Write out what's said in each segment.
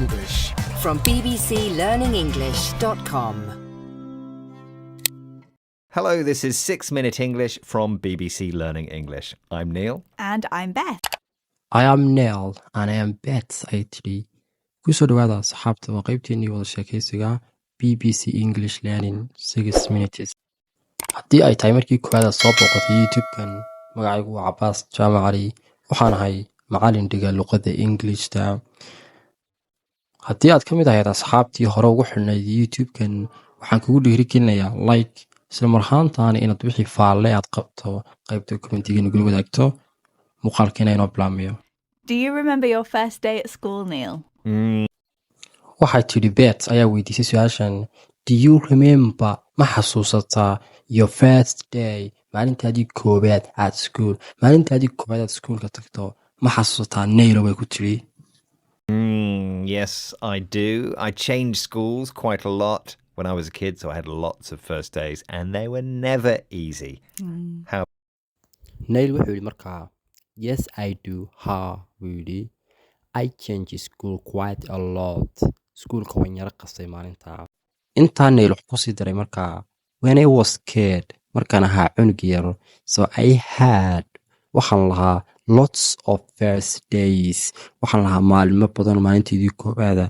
English. From bbclearningenglish.com. Hello, this is 6 Minute English from BBC Learning English. I'm Neil. And I'm Beth. I am Neil and I am Beth ay tidhi kusoo dhawaada asxaabta waa qaybteennii wada sheekaysiga BBC English Learning 6 Minutes. haddii ay tahay markii koowaad soo booqatay YouTube-kan magacaygu waa Cabaas Jaamac Cali waxaan ahay macallin dhiga luqadda Englishta. haddii aad ka mid ahayd asxaabtii hore ugu xidhnayd YouTube-kan waxaan kugu dhiirigelinayaa like isla marhaantaana inaad wixii faalle aad qabto qaybta commentiga nagula wadaagto muuqaalkeena inoo bilaamayo. Do you remember your first day at school, Neil? waxay tidhi Beth ayaa weydiisay su-aashan. Do you remember ma xasuusataa your first day maalintaadii koowaad at school maalintaadii koowaad aad iskuulka tagto ma xasuusataa? Neil way ku tidhi. Yes, I do. I changed schools quite a lot when I was a kid, so I had lots of first days, and they were never easy. How? Neil wuxuu yidhi markaa yes I do haa wuu yidhi I changed school quite a lot iskuulka waan yara qastay maalintaa. intaa Neil wuxuu kusii daray markaa when I was kid markaan ahaa cunug yar so I had waxaan lahaa lots of first days waxaan lahaa maalimo badan maalinteedii koowaada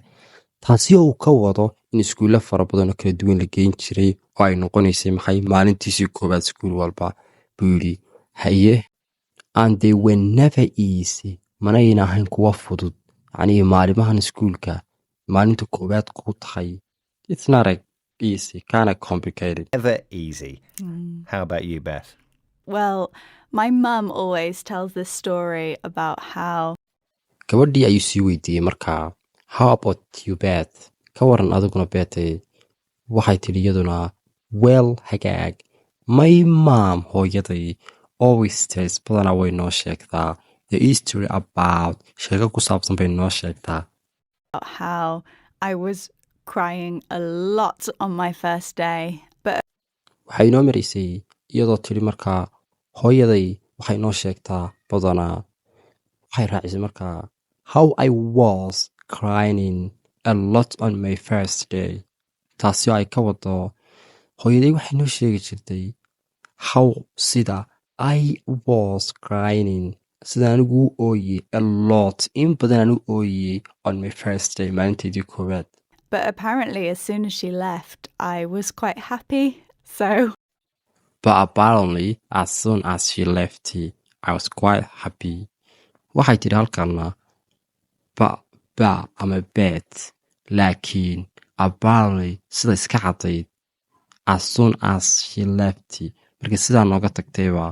taasi oo uu ka wado in iskuulla fara badan oo kala duwan la geyn jiray oo ay noqonaysay maxay maalintiisii koowaad iskuul walba buu yidhi haye and they were never easy manayna ahayn kuwa fudud yacnii maalimahan iskuulka maalinta koowaad ku tahay it's not easy kind of complicated. Never easy. How about you, Beth? Well, my mum always tells this story about how gabadhii ayuu sii weydiiyey markaa how about you Beth ka waran adiguna Bethay waxay tidhi iyaduna well hagaag my mom hooyaday always tells badanaa way noo sheegtaa the history about sheeko ku saabsan bay noo sheegtaa how I was crying a lot on my first day, but waxay inoo maraysay iyadoo tidhi markaa hooyaday waxay noo sheegtaa badanaa waxay raacisay markaa how I was crying a lot on my first day taasi oo ay ka wado hooyaday waxay noo sheegi jirtay how sida I was crying sida anigu u ooyey a lot in badan anigu ooyey on my first day maalinteedii koowaad. but apparently as soon as she left, I was quite happy. So But apparently as soon as she left I was quite happy. waxay tidhi halkana ba ama bet laakiin apparently sida iska cadayd as soon as she left markii sidaa nooga tagtayba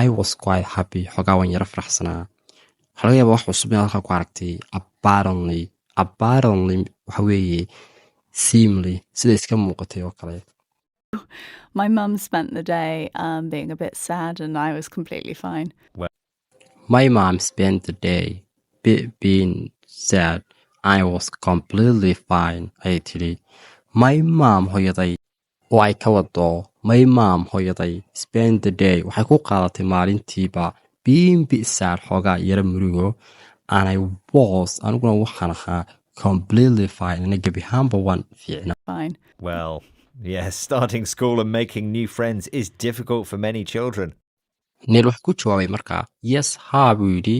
I was quite happy xogaa waan yara faraxsanaa. waxaa laga yaabaa wax cusub inaad halkaa ku aragtay apparently waxa weeye seemly sida iska muuqatay oo kale. my mum spent the day being a bit sad and I was completely fine. My mom spent the day being sad. I was completely fine. ayay tidhi my mom hooyaday oo ay ka wado my mom hooyaday spent the day waxay ku qaadatay maalintiiba being sad xoogaa yara murugo and I was aniguna waxaan ahaa completely fine ana gebi ahaanba waan fiicna. Fine. Well, yes, starting school and making new friends is difficult for many children. Neil wuxuu ku jawaabay markaa yes haa buu yidhi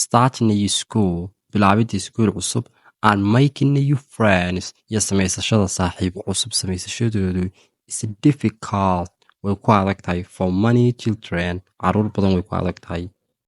starting new school bilaabidii iskuul cusub and making new friends iyo samaysashada saaxiibo cusub samaysashadoodu is difficult way ku adag tahay for many children caruur badan way ku adag tahay